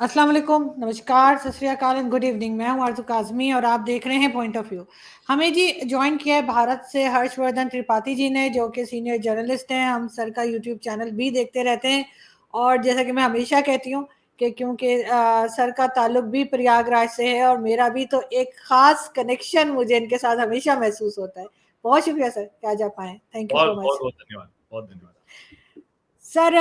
अस्सलाम वालेकुम, नमस्कार, सत श्री अकाल एंड गुड इवनिंग। मैं हूं आरज़ू काज़मी और आप देख रहे हैं पॉइंट ऑफ व्यू। हमें जी ज्वाइन किया है भारत से हर्षवर्धन त्रिपाठी जी ने, जो कि सीनियर जर्नलिस्ट हैं। हम सर का यूट्यूब चैनल भी देखते रहते हैं और जैसा कि मैं हमेशा कहती हूँ कि क्योंकि सर का ताल्लुक भी प्रयागराज से है और मेरा भी, तो एक ख़ास कनेक्शन मुझे इनके साथ हमेशा महसूस होता है। बहुत शुक्रिया सर कि आज आप आए। थैंक यू बहुत सो बहुत मच। बहुत धन्यवाद, बहुत धन्यवाद। सर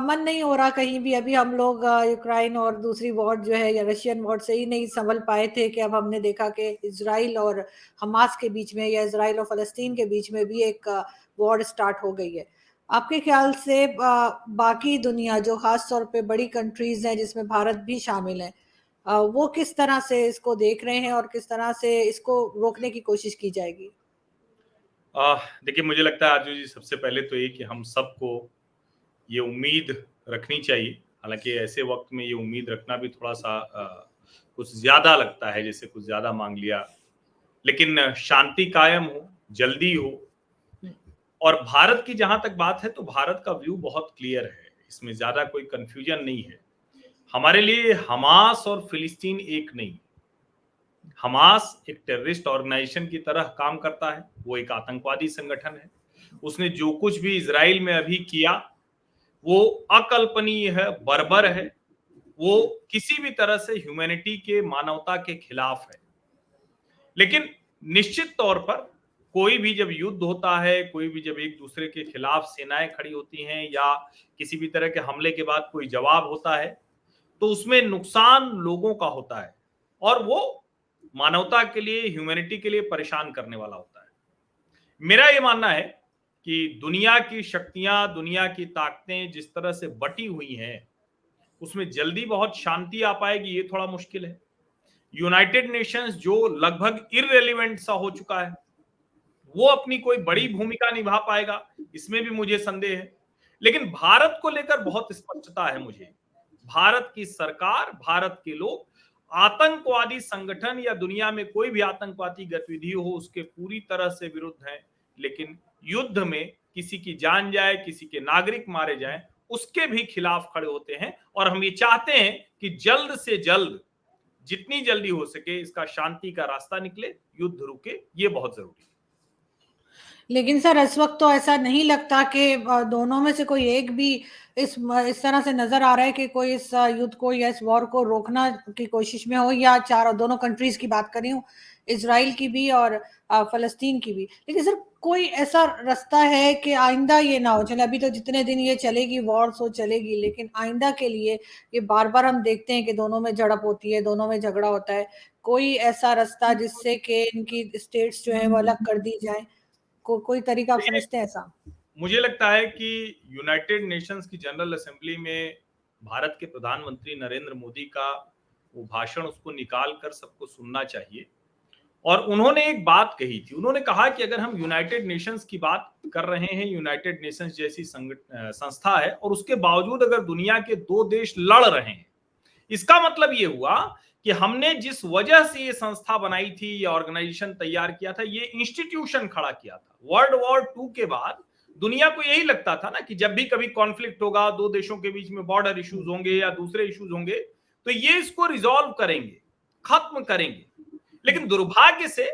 मन नहीं हो रहा कहीं भी। अभी हम लोग यूक्रेन और दूसरी वॉर जो है या रशियन वॉर से ही नहीं संभल पाए थे कि अब हमने देखा कि इसराइल और हमास के बीच में या इसराइल और फ़लस्तीन के बीच में भी एक वॉर स्टार्ट हो गई है। आपके ख्याल से बाकी दुनिया जो ख़ास तौर पे बड़ी कंट्रीज़ हैं जिसमें भारत भी शामिल है, वो किस तरह से इसको देख रहे हैं और किस तरह से इसको रोकने की कोशिश की जाएगी? देखिए, मुझे लगता है आरजू जी, सबसे पहले तो ये कि हम सबको ये उम्मीद रखनी चाहिए। हालांकि ऐसे वक्त में ये उम्मीद रखना भी थोड़ा सा कुछ ज्यादा लगता है, जैसे कुछ ज्यादा मांग लिया। लेकिन शांति कायम हो, जल्दी हो। और भारत की जहां तक बात है तो भारत का व्यू बहुत क्लियर है, इसमें ज्यादा कोई कंफ्यूजन नहीं है। हमारे लिए हमास और फिलिस्तीन एक नहीं। हमास एक टेररिस्ट ऑर्गेनाइजेशन की तरह काम करता है, वो एक आतंकवादी संगठन है। उसने जो कुछ भी इजराइल में अभी किया वो अकल्पनीय है, बर्बर है। वो किसी भी तरह से ह्यूमैनिटी के, मानवता के खिलाफ है। लेकिन निश्चित तौर पर कोई भी जब युद्ध होता है, कोई भी जब एक दूसरे के खिलाफ सेनाएं खड़ी होती हैं या किसी भी तरह के हमले के बाद कोई जवाब होता है, तो उसमें नुकसान लोगों का होता है और वो मानवता के लिए, ह्यूमैनिटी के लिए परेशान करने वाला होता है। मेरा ये मानना है कि दुनिया की शक्तियां, दुनिया की ताकतें जिस तरह से बटी हुई हैं, उसमें जल्दी बहुत शांति आ पाएगी ये थोड़ा मुश्किल है। यूनाइटेड नेशंस जो लगभग इररेलेवेंट सा हो चुका है, वो अपनी कोई बड़ी भूमिका निभा पाएगा, इसमें भी मुझे संदेह है। लेकिन भारत को लेकर बहुत स्पष्टता है मुझे। भारत की सरकार, भारत के लोग आतंकवादी संगठन या दुनिया में कोई भी आतंकवादी गतिविधि हो उसके पूरी तरह से विरुद्ध है। लेकिन युद्ध में किसी की जान जाए, किसी के नागरिक मारे जाएं, उसके भी खिलाफ खड़े होते हैं। और हम ये चाहते हैं कि जल्द से जल्द, जितनी जल्दी हो सके, इसका शांति का रास्ता निकले, युद्ध रुके। ये बहुत जरूरी है। लेकिन सर इस वक्त तो ऐसा नहीं लगता कि दोनों में से कोई एक भी इस तरह से नजर आ रहा है कि कोई इस युद्ध को या इस वॉर को रोकना की कोशिश में हो, या चारों दोनों कंट्रीज की बात कर रही हूँ, इसराइल की भी और फलस्तीन की भी। लेकिन सर कोई ऐसा रास्ता है कि आइंदा ये ना हो? चले अभी तो जितने दिन ये चलेगी वॉर सो चलेगी, लेकिन आइंदा के लिए ये बार बार हम देखते हैं कि दोनों में झड़प होती है, दोनों में झगड़ा होता है। कोई ऐसा रास्ता जिससे कि इनकी स्टेट्स जो है वो अलग कर दी जाए? कोई तरीका आप देखिए, समझते हैं ऐसा? मुझे लगता है कि यूनाइटेड नेशंस की जनरल असेंबली में भारत के प्रधानमंत्री नरेंद्र मोदी का वो भाषण, उसको निकाल कर सबको सुनना चाहिए। और उन्होंने एक बात कही थी, उन्होंने कहा कि अगर हम यूनाइटेड नेशंस की बात कर रहे हैं, यूनाइटेड नेशंस जैसी संस्था है, और उसके बावजूद अगर दुनिया के दो देश लड़ रहे हैं, इसका मतलब ये हुआ कि हमने जिस वजह से ये संस्था बनाई थी, ये ऑर्गेनाइजेशन तैयार किया था, ये इंस्टीट्यूशन खड़ा किया था वर्ल्ड वॉर टू के बाद। दुनिया को यही लगता था ना कि जब भी कभी कॉन्फ्लिक्ट होगा, दो देशों के बीच में बॉर्डर इश्यूज होंगे या दूसरे इश्यूज होंगे, तो ये इसको रिजॉल्व करेंगे, खत्म करेंगे। लेकिन दुर्भाग्य से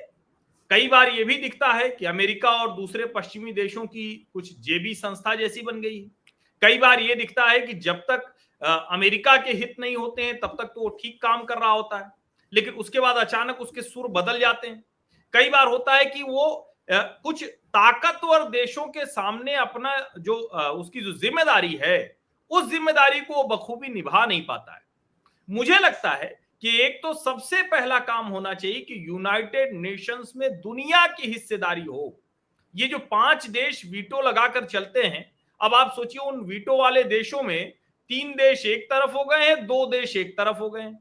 कई बार ये भी दिखता है कि अमेरिका और दूसरे पश्चिमी देशों की कुछ जेबी संस्था जैसी बन गई है। कई बार ये दिखता है कि जब तक अमेरिका के हित नहीं होते हैं तब तक तो वो ठीक काम कर रहा होता है, लेकिन उसके बाद अचानक उसके सुर बदल जाते हैं। कई बार होता है कि वो कुछ ताकतवर देशों के सामने अपना जो उसकी जो जिम्मेदारी है, उस जिम्मेदारी को वो बखूबी निभा नहीं पाता है। मुझे लगता है कि एक तो सबसे पहला काम होना चाहिए कि यूनाइटेड नेशंस में दुनिया की हिस्सेदारी हो। ये जो 5 देश वीटो लगाकर चलते हैं, अब आप सोचिए उन वीटो वाले देशों में 3 देश एक तरफ हो गए हैं, 2 देश एक तरफ हो गए हैं।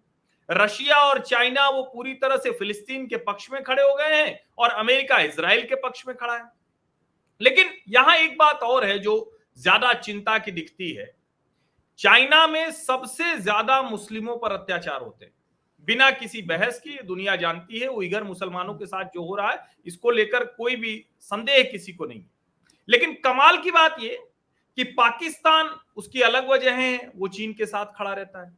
रशिया और चाइना वो पूरी तरह से फिलिस्तीन के पक्ष में खड़े हो गए हैं और अमेरिका इजराइल के पक्ष में खड़ा है। लेकिन यहां एक बात और है जो ज्यादा चिंता की दिखती है। चाइना में सबसे ज्यादा मुस्लिमों पर अत्याचार होते हैं, बिना किसी बहस की दुनिया जानती है। उइगर मुसलमानों के साथ जो हो रहा है, इसको लेकर कोई भी संदेह किसी को नहीं। लेकिन कमाल की बात यह कि पाकिस्तान, उसकी अलग वजह है, वो चीन के साथ खड़ा रहता है।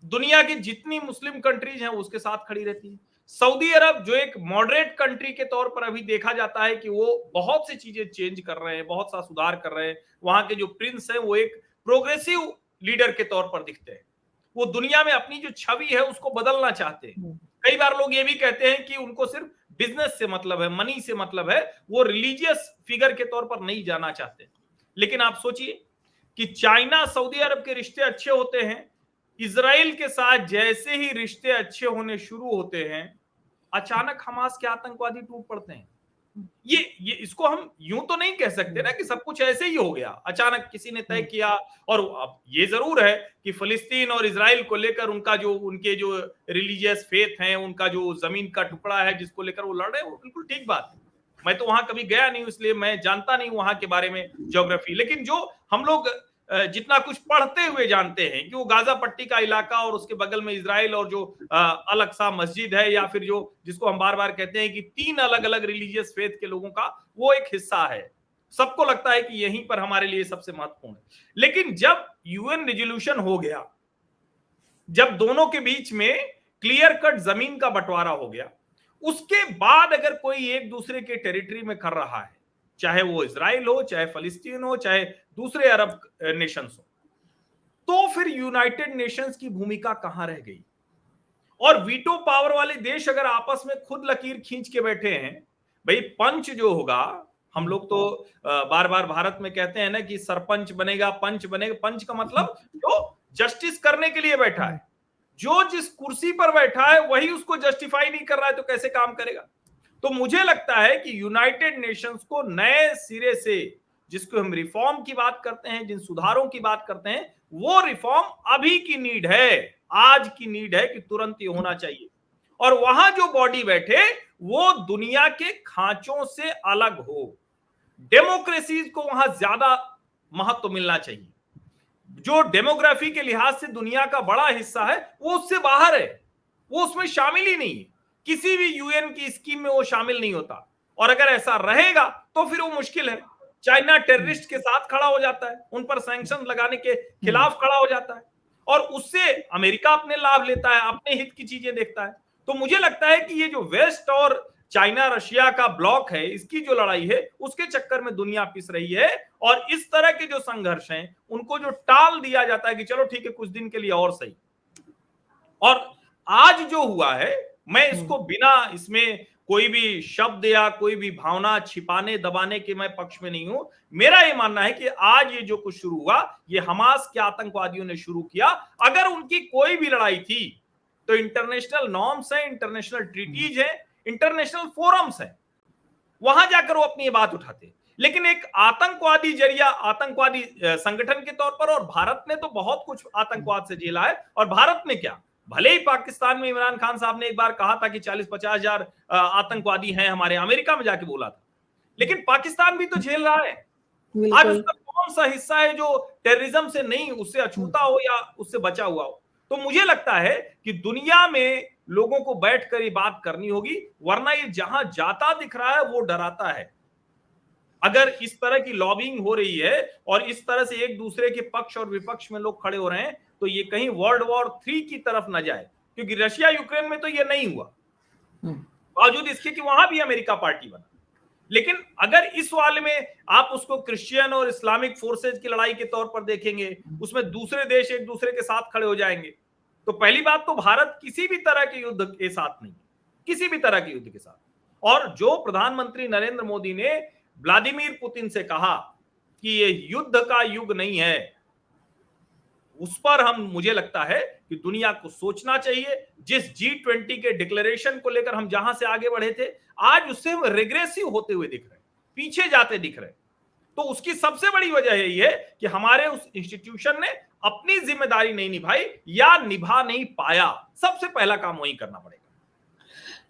दुनिया की जितनी मुस्लिम कंट्रीज हैं उसके साथ खड़ी रहती है। सऊदी अरब जो एक मॉडरेट कंट्री के तौर पर अभी देखा जाता है कि वो बहुत सी चीजें चेंज कर रहे हैं, बहुत सा सुधार कर रहे हैं, वहां के जो प्रिंस हैं वो एक प्रोग्रेसिव लीडर के तौर पर दिखते हैं, वो दुनिया में अपनी जो छवि है उसको बदलना चाहते हैं। कई बार लोग ये भी कहते हैं कि उनको सिर्फ बिजनेस से मतलब है, मनी से मतलब है, वो रिलीजियस फिगर के तौर पर नहीं जाना चाहते। लेकिन आप सोचिए कि चाइना सऊदी अरब के रिश्ते अच्छे होते हैं, इजराइल के साथ जैसे ही रिश्ते अच्छे होने शुरू होते हैं, अचानक हमास के आतंकवादी टूट पड़ते हैं। ये इसको हम यूं तो नहीं कह सकते ना कि सब कुछ ऐसे ही हो गया, अचानक किसी ने तय किया। और अब ये जरूर है कि फिलिस्तीन और इजराइल को लेकर उनके जो रिलीजियस फेथ हैं, उनका जो जमीन का टुकड़ा है जिसको लेकर वो लड़ रहे हैं, वो बिल्कुल ठीक बात है। मैं तो वहां कभी गया नहीं हूं, इसलिए मैं जानता नहीं वहां के बारे में ज्योग्राफी। लेकिन जो हम लोग जितना कुछ पढ़ते हुए जानते हैं कि वो गाजा पट्टी का इलाका और उसके बगल में इजराइल और जो अल अक्सा मस्जिद है, या फिर जो जिसको हम बार बार कहते हैं कि 3 अलग अलग रिलीजियस फेथ के लोगों का वो एक हिस्सा है, सबको लगता है कि यहीं पर हमारे लिए सबसे महत्वपूर्ण है। लेकिन जब यूएन रिजोल्यूशन हो गया, जब दोनों के बीच में क्लियर कट जमीन का बंटवारा हो गया, उसके बाद अगर कोई एक दूसरे के टेरिटरी में कर रहा है, चाहे वो इजराइल हो, चाहे फलस्तीन हो, चाहे दूसरे अरब नेशंस हो, तो फिर यूनाइटेड नेशंस की भूमिका कहां रह गई? और वीटो पावर वाले देश अगर आपस में खुद लकीर खींच के बैठे हैं, भाई पंच जो होगा, हम लोग तो बार बार भारत में कहते हैं ना कि सरपंच बनेगा, पंच बनेगा। पंच का मतलब जो जस्टिस करने के लिए बैठा है, जो जिस कुर्सी पर बैठा है वही उसको जस्टिफाई नहीं कर रहा है तो कैसे काम करेगा? तो मुझे लगता है कि यूनाइटेड नेशंस को नए सिरे से, जिसको हम रिफॉर्म की बात करते हैं, जिन सुधारों की बात करते हैं, वो रिफॉर्म अभी की नीड है, आज की नीड है कि तुरंत ये होना चाहिए। और वहां जो बॉडी बैठे वो दुनिया के खांचों से अलग हो, डेमोक्रेसी को वहां ज्यादा महत्व मिलना चाहिए। जो डेमोग्राफी के लिहाज से दुनिया का बड़ा हिस्सा है वो उससे बाहर है, वो उसमें शामिल ही नहीं है, किसी भी यूएन की स्कीम में वो शामिल नहीं होता। और अगर ऐसा रहेगा तो फिर वो मुश्किल है। चाइना टेररिस्ट के साथ खड़ा हो जाता है, उन पर सैंक्शन लगाने के खिलाफ खड़ा हो जाता है, और उससे अमेरिका अपने लाभ लेता है, अपने हित की चीजें देखता है। तो मुझे लगता है कि ये जो वेस्ट और चाइना रशिया का ब्लॉक है, इसकी जो लड़ाई है उसके चक्कर में दुनिया पिस रही है। और इस तरह के जो संघर्ष हैं उनको जो टाल दिया जाता है कि चलो ठीक है कुछ दिन के लिए और सही। और आज जो हुआ है, मैं इसको बिना इसमें कोई भी शब्द या कोई भी भावना छिपाने दबाने के मैं पक्ष में नहीं हूं। मेरा ये मानना है कि आज ये जो कुछ शुरू हुआ ये हमास के आतंकवादियों ने शुरू किया। अगर उनकी कोई भी लड़ाई थी तो इंटरनेशनल नॉर्म्स है, इंटरनेशनल ट्रीटीज है, इंटरनेशनल फोरम्स है, वहां जाकर वो अपनी ये बात उठाते। लेकिन एक आतंकवादी जरिया, आतंकवादी संगठन के तौर पर, और भारत ने तो बहुत कुछ आतंकवाद से झेला है। और भारत ने क्या, भले ही पाकिस्तान में इमरान खान साहब ने एक बार कहा था कि 40-50 हजार आतंकवादी हैं हमारे, अमेरिका में जाके बोला था, लेकिन पाकिस्तान भी तो झेल रहा है। आज उसका कौन सा हिस्सा है जो टेररिज्म से नहीं, उससे अछूता हो या उससे बचा हुआ हो? तो मुझे लगता है कि दुनिया में लोगों को बैठकर ये बात करनी होगी, वरना ये जहां जाता दिख रहा है वो डराता है। अगर इस तरह की लॉबिंग हो रही है और इस तरह से एक दूसरे के पक्ष और विपक्ष में लोग खड़े हो रहे हैं, तो ये कहीं वर्ल्ड वॉर 3 की तरफ न जाए। क्योंकि रशिया यूक्रेन में तो ये नहीं हुआ, बावजूद इसके कि वहां भी अमेरिका पार्टी बना। लेकिन अगर इस वाले में आप उसको क्रिश्चियन और इस्लामिक फोर्सेज की लड़ाई के तौर पर देखेंगे, उसमें दूसरे देश एक दूसरे के साथ खड़े हो जाएंगे, तो पहली बात तो भारत किसी भी तरह के युद्ध के साथ नहीं, किसी भी तरह के युद्ध के साथ। और जो प्रधानमंत्री नरेंद्र मोदी ने व्लादिमीर पुतिन से कहा कि ये युद्ध का युग नहीं है, उस पर मुझे लगता है कि दुनिया को सोचना चाहिए। जिस G20 के डिक्लेरेशन को लेकर हम जहां से आगे बढ़े थे, आज उससे हम रेग्रेसिव होते हुए दिख रहे हैं, पीछे जाते दिख रहे हैं। तो उसकी सबसे बड़ी वजह यही है कि हमारे उस इंस्टीट्यूशन ने अपनी जिम्मेदारी नहीं निभाई या निभा नहीं पाया। सबसे पहला काम वही करना पड़ेगा।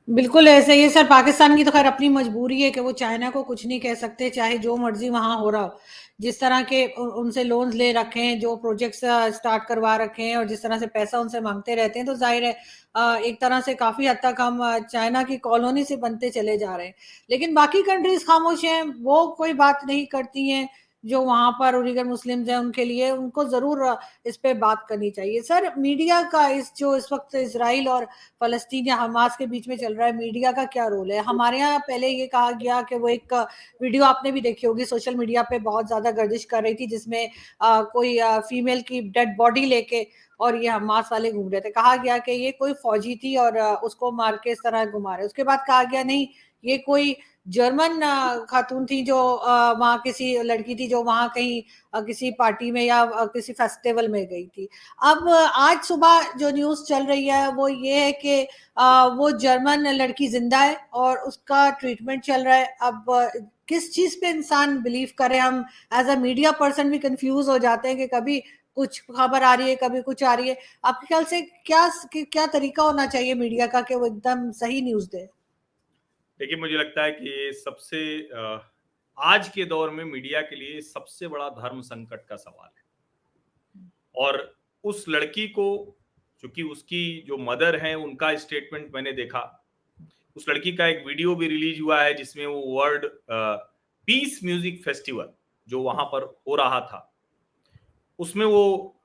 बिल्कुल ऐसे ही है सर। पाकिस्तान की तो खैर अपनी मजबूरी है कि वो चाइना को कुछ नहीं कह सकते, चाहे जो मर्जी वहां हो रहा हो। जिस तरह के उनसे लोन्स ले रखे हैं, जो प्रोजेक्ट्स स्टार्ट करवा रखे हैं, और जिस तरह से पैसा उनसे मांगते रहते हैं, तो जाहिर है एक तरह से काफी हद तक हम चाइना की कॉलोनी से बनते चले जा रहे हैं। लेकिन बाकी कंट्रीज खामोश हैं, वो कोई बात नहीं करती हैं। जो वहां पर उइगर मुस्लिम्स हैं उनके लिए, उनको जरूर इस पे बात करनी चाहिए। सर, मीडिया का जो इस वक्त इसराइल और फलस्तीन या हमास के बीच में चल रहा है, मीडिया का क्या रोल है? हमारे यहाँ पहले ये कहा गया कि वो एक वीडियो आपने भी देखी होगी, सोशल मीडिया पे बहुत ज्यादा गर्दिश कर रही थी, जिसमें कोई फीमेल की डेड बॉडी लेके और ये हमास वाले घूम रहे थे। कहा गया कि ये कोई फौजी थी और उसको मार के इस तरह घुमा रहे। उसके बाद कहा गया नहीं, ये कोई जर्मन खातून थी जो वहां किसी लड़की थी जो वहां कहीं किसी पार्टी में या किसी फेस्टिवल में गई थी। अब आज सुबह जो न्यूज चल रही है वो ये है कि वो जर्मन लड़की जिंदा है और उसका ट्रीटमेंट चल रहा है। अब किस चीज पे इंसान बिलीव करे? हम एज अ मीडिया पर्सन भी कंफ्यूज हो जाते हैं कि कभी कुछ खबर आ रही है, कभी कुछ आ रही है। आपके ख्याल से क्या तरीका होना चाहिए मीडिया का कि वो एकदम सही न्यूज दे? देखिए, मुझे लगता है कि ये सबसे आज के दौर में मीडिया के लिए सबसे बड़ा धर्म संकट का सवाल है। और उस लड़की को, चूंकि उसकी जो मदर है उनका स्टेटमेंट मैंने देखा, उस लड़की का एक वीडियो भी रिलीज हुआ है जिसमें वो वर्ल्ड पीस म्यूजिक फेस्टिवल जो वहां पर हो रहा था, उसमें वो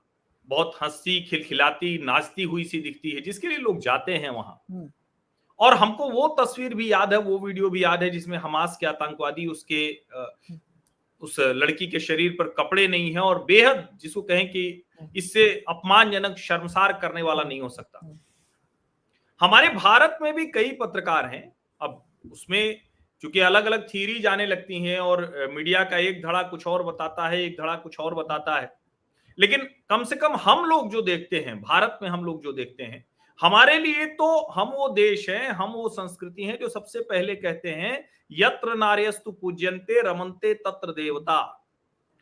बहुत हंसती खिलखिलाती नाचती हुई सी दिखती है, जिसके लिए लोग जाते हैं वहां। और हमको वो तस्वीर भी याद है, वो वीडियो भी याद है जिसमें हमास के आतंकवादी उसके उस लड़की के शरीर पर कपड़े नहीं है और बेहद, जिसको कहें कि इससे अपमानजनक शर्मसार करने वाला नहीं हो सकता। हमारे भारत में भी कई पत्रकार हैं। अब उसमें चूंकि अलग अलग थियरी जाने लगती हैं और मीडिया का एक धड़ा कुछ और बताता है, एक धड़ा कुछ और बताता है, लेकिन कम से कम हम लोग जो देखते हैं, भारत में हम लोग जो देखते हैं, हमारे लिए तो हम वो देश हैं, हम वो संस्कृति हैं जो सबसे पहले कहते हैं यत्र नार्यस्तु पूज्यन्ते रमन्ते तत्र देवता।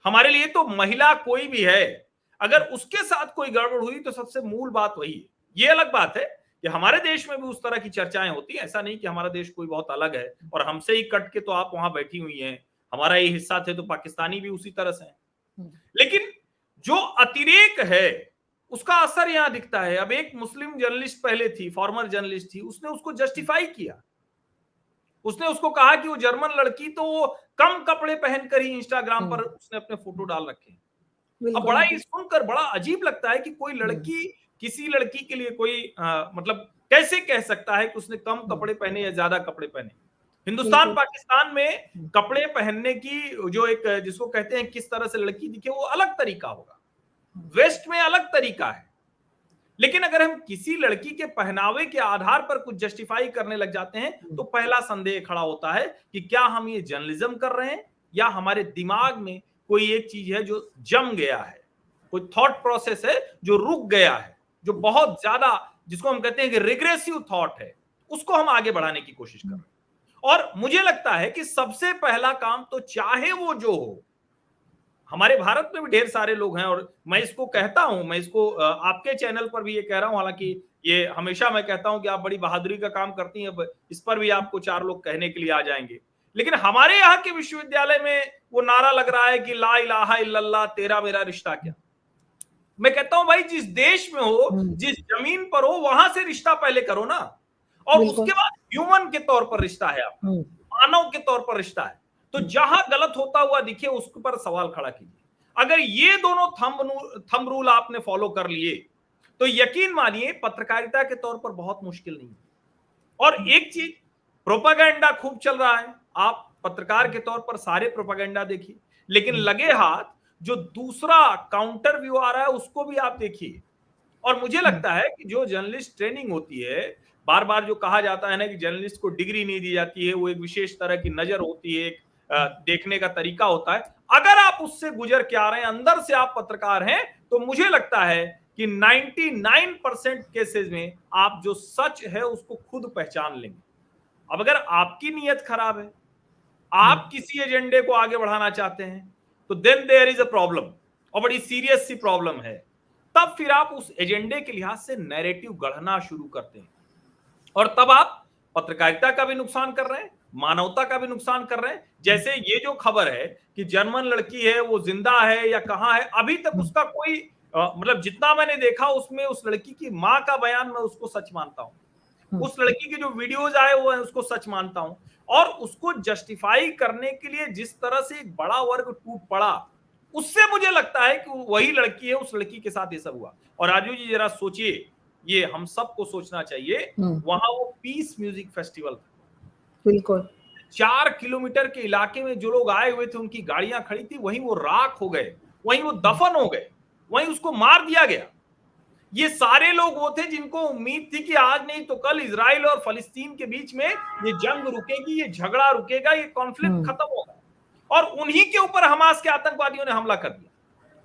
हमारे लिए तो महिला कोई भी है, अगर उसके साथ कोई गड़बड़ हुई तो सबसे मूल बात वही है। ये अलग बात है कि हमारे देश में भी उस तरह की चर्चाएं होती हैं, ऐसा नहीं कि हमारा देश कोई बहुत अलग है और हमसे ही कट के तो आप वहां बैठी हुई हैं, हमारा ये हिस्सा थे तो पाकिस्तानी भी उसी तरह से हैं। लेकिन जो अतिरेक है उसका असर यहां दिखता है। अब एक मुस्लिम जर्नलिस्ट पहले थी, फॉर्मर जर्नलिस्ट थी, उसने उसको जस्टिफाई किया, उसने उसको कहा कि वो जर्मन लड़की तो वो कम कपड़े पहनकर ही इंस्टाग्राम पर उसने अपने फोटो डाल रखे हैं। अब बड़ा ही सुनकर बड़ा अजीब लगता है कि कोई लड़की किसी लड़की के लिए कोई मतलब कैसे कह सकता है कि उसने कम कपड़े पहने या ज्यादा कपड़े पहने। हिंदुस्तान पाकिस्तान में कपड़े पहनने की जो एक जिसको कहते हैं किस तरह से लड़की दिखे वो अलग तरीका होगा, वेस्ट में अलग तरीका है। लेकिन अगर हम किसी लड़की के पहनावे के आधार पर कुछ जस्टिफाई करने लग जाते हैं तो पहला संदेह खड़ा होता है कि क्या हम ये जर्नलिज्म कर रहे हैं या हमारे दिमाग में कोई एक चीज है जो जम गया है, कोई थॉट प्रोसेस है जो रुक गया है, जो बहुत ज्यादा, जिसको हम कहते हैं कि रिग्रेसिव थॉट है, उसको हम आगे बढ़ाने की कोशिश कर रहे हैं। और मुझे लगता है कि सबसे पहला काम तो चाहे वो जो हो, हमारे भारत में भी ढेर सारे लोग हैं और मैं इसको कहता हूं, मैं इसको आपके चैनल पर भी ये कह रहा हूं, हालांकि ये हमेशा मैं कहता हूं कि आप बड़ी बहादुरी का काम करती हैं, इस पर भी आपको 4 लोग कहने के लिए आ जाएंगे। लेकिन हमारे यहाँ के विश्वविद्यालय में वो नारा लग रहा है कि ला इलाहा इल्लल्लाह तेरा मेरा रिश्ता क्या। मैं कहता हूं भाई, जिस देश में हो, जिस जमीन पर हो, वहां से रिश्ता पहले करो ना, और उसके बाद ह्यूमन के तौर पर रिश्ता है, आपका मानव के तौर पर रिश्ता है। तो जहां गलत होता हुआ दिखे उस पर सवाल खड़ा कीजिए। अगर ये दोनों थंब रूल आपने फॉलो कर लिए तो यकीन मानिए पत्रकारिता के तौर पर बहुत मुश्किल नहीं है। और एक चीज, प्रोपागेंडा खूब चल रहा है, आप पत्रकार के तौर पर सारे प्रोपागेंडा देखिए, लेकिन लगे हाथ जो दूसरा काउंटर व्यू आ रहा है उसको भी आप देखिए। और मुझे लगता है कि जो जर्नलिस्ट ट्रेनिंग होती है, बार बार जो कहा जाता है ना कि जर्नलिस्ट को डिग्री नहीं दी जाती है, वो एक विशेष तरह की नजर होती है, एक देखने का तरीका होता है, अगर आप उससे गुजर के आ रहे हैं, अंदर से आप पत्रकार हैं, तो मुझे लगता है कि 99% केसेस में आप जो सच है उसको खुद पहचान लेंगे। अब अगर आपकी नीयत खराब है, आप किसी एजेंडे को आगे बढ़ाना चाहते हैं, तो then there is a problem, और बड़ी सीरियस सी प्रॉब्लम है। तब फिर आप उस एजेंडे के लिहाज से नैरेटिव गढ़ना शुरू करते हैं और तब आप पत्रकारिता का भी नुकसान कर रहे हैं, मानवता का भी नुकसान कर रहे हैं। जैसे ये जो खबर है कि जर्मन लड़की है, वो जिंदा है या कहां है, अभी तक उसका कोई मतलब जितना मैंने देखा उसमें उस लड़की की मां का बयान मैं उसको सच मानता हूं, उस लड़की के जो वीडियोज आए हुए हैं उसको सच मानता हूं, और उसको जस्टिफाई करने के लिए जिस तरह से एक बड़ा वर्ग टूट पड़ा, उससे मुझे लगता है कि वही लड़की है, उस लड़की के साथ ये सब हुआ। और राजू जी जरा सोचिए, ये हम सबको सोचना चाहिए, वहां वो पीस म्यूजिक फेस्टिवल था, बिल्कुल 4 किलोमीटर के इलाके में जो लोग आए हुए थे उनकी गाड़ियां खड़ी थी, वहीं वो राख हो गए, वहीं वो दफन हो गए, वहीं उसको मार दिया गया। ये सारे लोग वो थे जिनको उम्मीद थी कि आज नहीं तो कल इजराइल और फलस्तीन के बीच में ये जंग रुकेगी, ये झगड़ा रुकेगा, ये कॉन्फ्लिक्ट खत्म होगा, और उन्हीं के ऊपर हमास के आतंकवादियों ने हमला कर दिया।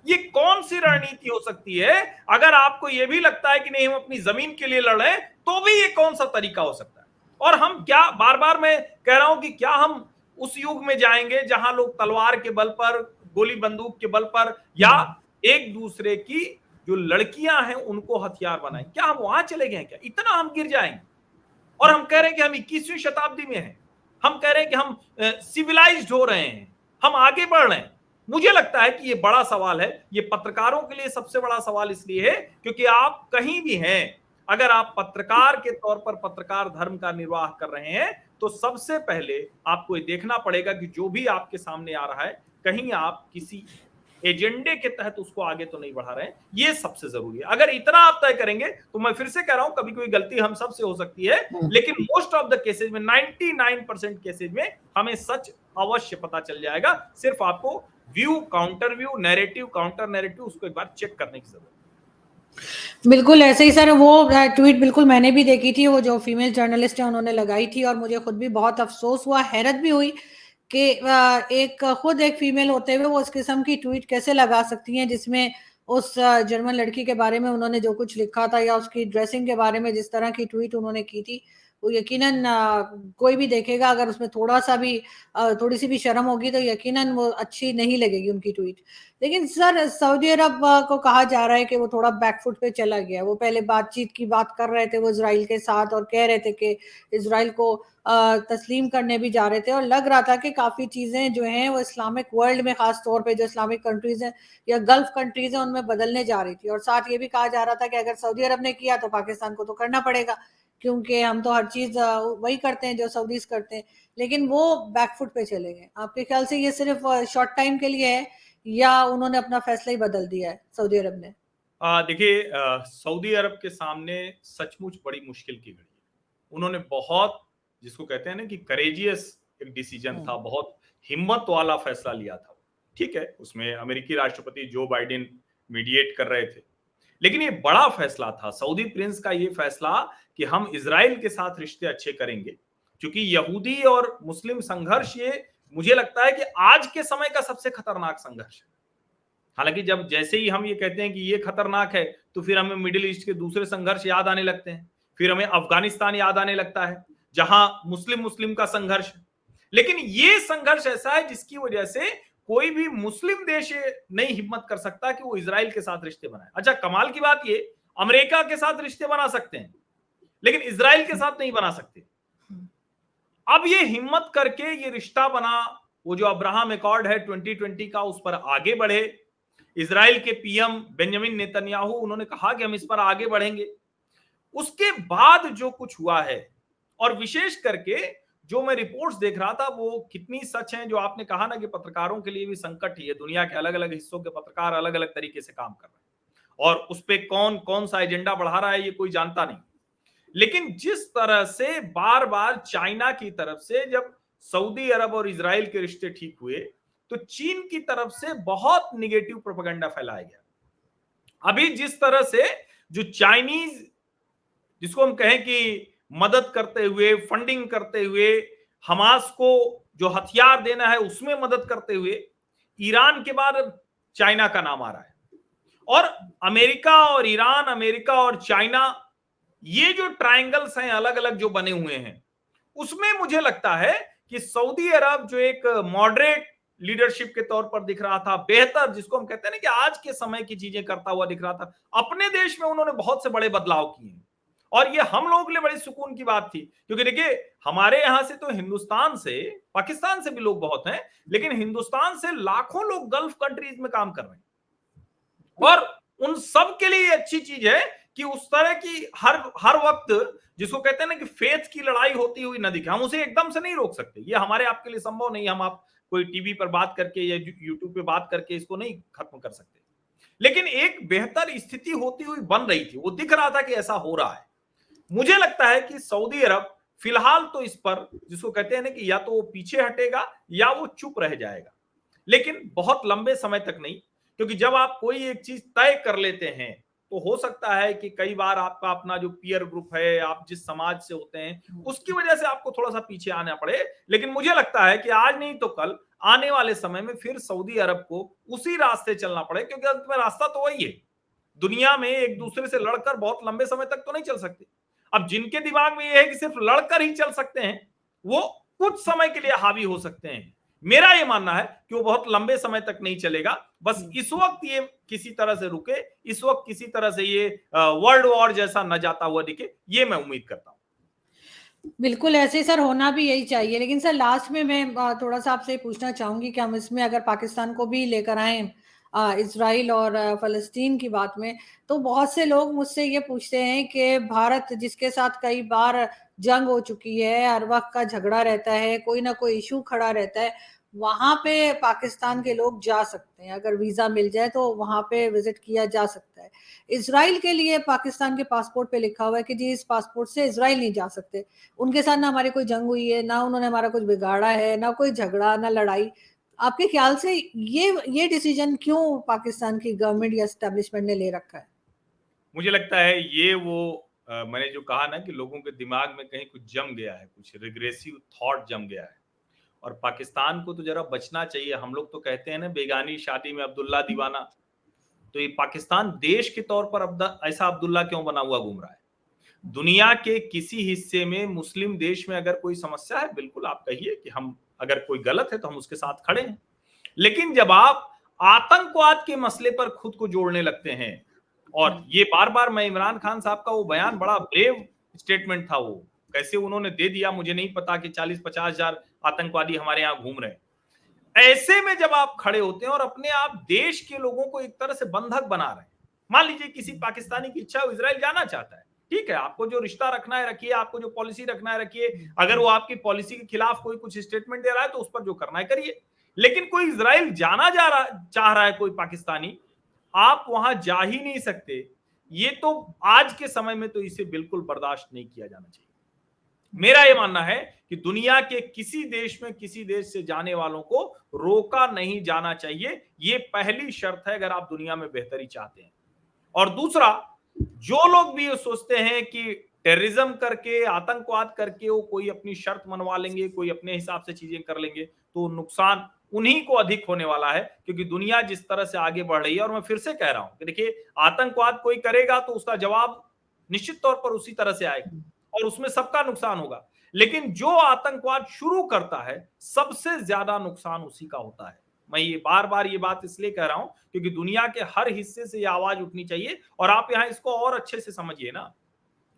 ये कौन सी रणनीति हो सकती है? अगर आपको ये भी लगता है कि नहीं हम अपनी जमीन के लिए लड़ रहे हैं, तो भी ये कौन सा तरीका हो सकता है? और हम क्या, बार बार मैं कह रहा हूं कि क्या हम उस युग में जाएंगे जहां लोग तलवार के बल पर, गोली बंदूक के बल पर, या एक दूसरे की जो लड़कियां हैं उनको हथियार बनाएं? क्या हम वहां चले गए? क्या इतना हम गिर जाएंगे? और हम कह रहे हैं कि हम 21वीं शताब्दी में हैं, हम कह रहे हैं कि हम सिविलाइज्ड हो रहे हैं, हम आगे बढ़ रहे हैं। मुझे लगता है कि ये बड़ा सवाल है, ये पत्रकारों के लिए सबसे बड़ा सवाल इसलिए है क्योंकि आप कहीं भी हैं, अगर आप पत्रकार के तौर पर पत्रकार धर्म का निर्वाह कर रहे हैं, तो सबसे पहले आपको ये देखना पड़ेगा कि जो भी आपके सामने आ रहा है, कहीं आप किसी एजेंडे के तहत उसको आगे तो नहीं बढ़ा रहे हैं। ये सबसे जरूरी है। अगर इतना आप तय करेंगे, तो मैं फिर से कह रहा हूं, कभी कोई गलती हम सब से हो सकती है, लेकिन मोस्ट ऑफ द केसेज में, 99% केसेज में हमें सच अवश्य पता चल जाएगा। सिर्फ आपको view, counter view, narrative, counter narrative, उसको एक बार चेक करने की जरूरत है। बिल्कुल ऐसे ही सर, वो ट्वीट बिल्कुल मैंने भी देखी थी, वो जो फीमेल जर्नलिस्ट है उन्होंने लगाई थी, और मुझे खुद भी बहुत अफसोस हुआ, हैरत भी हुई कि एक खुद एक फीमेल होते हुए वो इस किस्म की ट्वीट कैसे लगा सकती हैं, जिसमें उस जर्मन लड़की के बारे में उन्होंने जो कुछ लिखा था, या उसकी ड्रेसिंग के बारे में जिस तरह की ट्वीट उन्होंने की थी, वो यकीनन कोई भी देखेगा, अगर उसमें थोड़ा सा भी थोड़ी सी भी शर्म होगी, तो यकीनन वो अच्छी नहीं लगेगी उनकी ट्वीट। लेकिन सर, सऊदी अरब को कहा जा रहा है कि वो थोड़ा बैकफुट पे चला गया। वो पहले बातचीत की बात कर रहे थे वो इजराइल के साथ, और कह रहे थे कि इजराइल को तस्लीम करने भी जा रहे थे, और लग रहा था कि काफ़ी चीज़ें जो हैं वो इस्लामिक वर्ल्ड में, ख़ास तौर पे जो इस्लामिक कंट्रीज़ हैं या गल्फ़ कंट्रीज़ हैं, उनमें बदलने जा रही थी। और साथ ये भी कहा जा रहा था कि अगर सऊदी अरब ने किया तो पाकिस्तान को तो करना पड़ेगा, क्योंकि हम तो हर चीज़ वही करते हैं जो सऊदीज़ करते हैं। लेकिन वो बैकफुट पे चले गए। आपके ख्याल से ये सिर्फ शॉर्ट टाइम के लिए है, या उन्होंने अपना फैसला ही बदल दिया है सऊदी अरब ने? देखिए, सऊदी अरब के सामने सचमुच बड़ी मुश्किल की घड़ी है। उन्होंने बहुत, जिसको कहते हैं ना कि करेजियस एक डिसीजन था, बहुत हिम्मत वाला फैसला लिया था। ठीक है, उसमें अमेरिकी राष्ट्रपति जो बाइडेन मीडिएट कर रहे थे, लेकिन ये बड़ा फैसला था सऊदी प्रिंस का, ये फैसला कि हम इजराइल के साथ रिश्ते अच्छे करेंगे, क्योंकि यहूदी और मुस्लिम संघर्ष, ये मुझे लगता है कि आज के समय का सबसे खतरनाक संघर्ष है। हालांकि जब जैसे ही हम ये कहते हैं कि ये खतरनाक है, तो फिर हमें मिडिल ईस्ट के दूसरे संघर्ष याद आने लगते हैं, फिर हमें अफगानिस्तान याद आने लगता है, जहां मुस्लिम मुस्लिम का संघर्ष है। लेकिन ये संघर्ष ऐसा है जिसकी वजह से कोई भी मुस्लिम देश नहीं हिम्मत कर सकता कि वो इजराइल के साथ रिश्ते बनाए। अच्छा, कमाल की बात ये, अमेरिका के साथ रिश्ते बना सकते हैं, लेकिन इजराइल के साथ नहीं बना सकते। अब ये हिम्मत करके ये रिश्ता बना, वो जो अब्राहम एकॉर्ड है 2020 का, उस पर आगे बढ़े। इजराइल के पीएम बेंजामिन नेतन्याहू, उन्होंने कहा कि हम इस पर आगे बढ़ेंगे। उसके बाद जो कुछ हुआ है, और विशेष करके जो मैं रिपोर्ट्स देख रहा था, वो कितनी सच हैं, जो आपने कहा ना कि पत्रकारों के लिए भी संकट ही है, दुनिया के अलग अलग हिस्सों के पत्रकार अलग अलग तरीके से काम कर रहे हैं, और उस पर कौन कौन सा एजेंडा बढ़ा रहा है ये कोई जानता नहीं। लेकिन जिस तरह से बार बार चाइना की तरफ से जब सऊदी अरब और इजराइल के रिश्ते ठीक हुए, तो चीन की तरफ से बहुत निगेटिव प्रोपेगेंडा फैलाया गया। अभी जिस तरह से जो चाइनीज, जिसको हम कहें कि मदद करते हुए, फंडिंग करते हुए, हमास को जो हथियार देना है उसमें मदद करते हुए, ईरान के बाद चाइना का नाम आ रहा है। और अमेरिका और ईरान, अमेरिका और चाइना, ये जो ट्रायंगल्स हैं अलग अलग जो बने हुए हैं, उसमें मुझे लगता है कि सऊदी अरब जो एक मॉडरेट लीडरशिप के तौर पर दिख रहा था, बेहतर, जिसको हम कहते हैं ना कि आज के समय की चीजें करता हुआ दिख रहा था, अपने देश में उन्होंने बहुत से बड़े बदलाव किए हैं। और ये हम लोगों के लिए बड़ी सुकून की बात थी, क्योंकि देखिए हमारे यहां से तो, हिंदुस्तान से, पाकिस्तान से भी लोग बहुत हैं, लेकिन हिंदुस्तान से लाखों लोग गल्फ कंट्रीज में काम कर रहे हैं। और उन सब के लिए अच्छी चीज है कि उस तरह की हर वक्त जिसको कहते हैं ना कि फेथ की लड़ाई होती हुई न दिखे। हम उसे एकदम से नहीं रोक सकते, ये हमारे आपके लिए संभव नहीं। हम आप कोई टीवी पर बात करके या यूट्यूब पे बात करके इसको नहीं खत्म कर सकते, लेकिन एक बेहतर स्थिति होती हुई बन रही थी, वो दिख रहा था कि ऐसा हो रहा है। मुझे लगता है कि सऊदी अरब फिलहाल तो इस पर जिसको कहते हैं ना कि या तो वो पीछे हटेगा या वो चुप रह जाएगा, लेकिन बहुत लंबे समय तक नहीं। क्योंकि जब आप कोई एक चीज तय कर लेते हैं तो हो सकता है कि कई बार आपका अपना जो पीयर ग्रुप है, आप जिस समाज से होते हैं, उसकी वजह से आपको थोड़ा सा पीछे आना पड़े। लेकिन मुझे लगता है कि आज नहीं तो कल आने वाले समय में फिर सऊदी अरब को उसी रास्ते चलना पड़े, क्योंकि अंत में रास्ता तो वही है। दुनिया में एक दूसरे से लड़कर बहुत लंबे समय तक तो नहीं चल सकते। अब जिनके दिमाग में यह है कि सिर्फ लड़कर ही चल सकते हैं, वो कुछ समय के लिए हावी हो सकते हैं। मेरा ये मानना है कि वो बहुत लंबे समय तक नहीं चलेगा। बस इस वक्त ये किसी तरह से रुके, इस वक्त किसी तरह से ये वर्ल्ड वॉर जैसा न जाता हुआ दिखे, ये मैं उम्मीद करता हूं। बिल्कुल ऐसे सर, होना भी यही चाहिए। लेकिन सर लास्ट में मैं थोड़ा सा आपसे पूछना चाहूंगी कि हम इसमें अगर पाकिस्तान को भी लेकर आए इजराइल और फलस्तीन की बात में, तो बहुत से लोग मुझसे ये पूछते हैं कि भारत जिसके साथ कई बार जंग हो चुकी है, हर वक्त का झगड़ा रहता है, कोई ना कोई इशू खड़ा रहता है, वहां पे पाकिस्तान के लोग जा सकते हैं, अगर वीजा मिल जाए तो वहां पे विजिट किया जा सकता है। इजराइल के लिए पाकिस्तान के पासपोर्ट पे लिखा हुआ है कि जी इस पासपोर्ट से इजराइल नहीं जा सकते। उनके साथ ना हमारी कोई जंग हुई है, ना उन्होंने हमारा कुछ बिगाड़ा है, ना कोई झगड़ा, ना लड़ाई। आपके ख्याल से ये डिसीजन क्यों पाकिस्तान की गवर्नमेंट या एस्टेब्लिशमेंट ने ले रखा है? मुझे लगता है ये वो मैंने जो कहा ना कि लोगों के दिमाग में कहीं कुछ जम गया है, कुछ रिग्रेसिव थॉट जम गया है। और पाकिस्तान को तो जरा बचना चाहिए। हम लोग तो कहते हैं ना, बेगानी शादी में अब्दुल्ला दीवाना। तो ये पाकिस्तान देश के तौर पर ऐसा अब्दुल्ला क्यों बना हुआ घूम रहा है? दुनिया के किसी हिस्से में, मुस्लिम देश में अगर कोई समस्या है, बिल्कुल आप कहिए कि हम, अगर कोई गलत है तो हम उसके साथ खड़े हैं। लेकिन जब आप आतंकवाद के मसले पर खुद को जोड़ने लगते हैं, और ये बार बार मैं इमरान खान साहब का वो बयान, बड़ा ब्रेव स्टेटमेंट था वो, कैसे उन्होंने दे दिया मुझे नहीं पता कि 40-50 हजार आतंकवादी हमारे यहाँ घूम रहे हैं। ऐसे में जब आप खड़े होते हैं और अपने आप देश के लोगों को एक तरह से बंधक बना रहे हैं, मान लीजिए किसी पाकिस्तानी की इच्छा है, इजराइल जाना चाहता है, ठीक है, आपको जो रिश्ता रखना है रखिए, आपको जो पॉलिसी रखना है रखिए। अगर वो आपकी पॉलिसी के खिलाफ कोई कुछ स्टेटमेंट दे रहा है तो उस पर जो करना है करिए। लेकिन कोई इजराइल जाना चाह रहा है कोई पाकिस्तानी, आप वहां जा ही नहीं सकते। ये तो आज के समय में तो इसे बिल्कुल बर्दाश्त नहीं किया जाना चाहिए। मेरा ये मानना है कि दुनिया के किसी देश में किसी देश से जाने वालों को रोका नहीं जाना चाहिए। ये पहली शर्त है अगर आप दुनिया में बेहतरी चाहते हैं। और दूसरा, जो लोग भी ये सोचते हैं कि टेररिज्म करके, आतंकवाद करके वो कोई अपनी शर्त मनवा लेंगे, कोई अपने हिसाब से चीजें कर लेंगे, तो नुकसान उन्हीं को अधिक होने वाला है। क्योंकि दुनिया जिस तरह से आगे बढ़ रही है, और मैं फिर से कह रहा हूं कि देखिए, आतंकवाद कोई करेगा तो उसका जवाब निश्चित तौर पर उसी तरह से आएगा और उसमें सबका नुकसान होगा। लेकिन जो आतंकवाद शुरू करता है, सबसे ज्यादा नुकसान उसी का होता है। मैं ये बार बार ये बात इसलिए कह रहा हूं क्योंकि दुनिया के हर हिस्से से ये आवाज उठनी चाहिए। और आप यहां इसको और अच्छे से समझिए ना,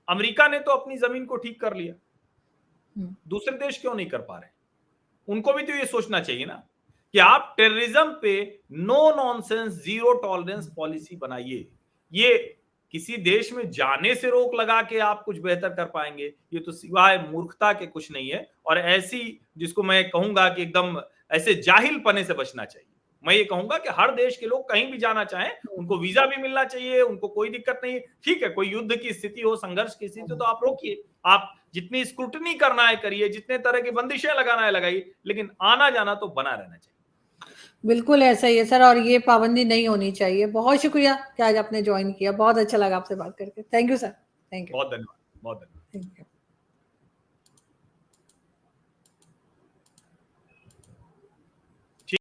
अमेरिका ने तो अपनी जमीन को ठीक कर लिया, दूसरे देश क्यों नहीं कर पा रहे? उनको भी तो ये सोचना चाहिए ना कि आप टेररिज्म पे no nonsense, zero tolerance policy बनाइए। ये किसी देश में जाने से रोक लगा के आप कुछ बेहतर कर पाएंगे? ये तो सिवाय मूर्खता के कुछ नहीं है। और ऐसी, जिसको मैं कहूंगा कि एकदम ऐसे जाहिल पने से बचना चाहिए। मैं ये कहूंगा कि हर देश के लोग कहीं भी जाना चाहें, उनको वीजा भी मिलना चाहिए, उनको कोई दिक्कत नहीं। ठीक है, कोई युद्ध की स्थिति हो, संघर्ष की स्थिति हो, तो आप रोकिए, आप जितनी स्क्रूटनी करना है करिए, जितने तरह की बंदिशें लगाना है लगाइए, लेकिन आना जाना तो बना रहना चाहिए। बिल्कुल ऐसा ही है सर, और ये पाबंदी नहीं होनी चाहिए। बहुत शुक्रिया कि आज आपने ज्वाइन किया, बहुत अच्छा लगा आपसे बात करके। Thank you sir. Thank you. बहुत धन्यवाद, बहुत धन्यवाद। Thank you.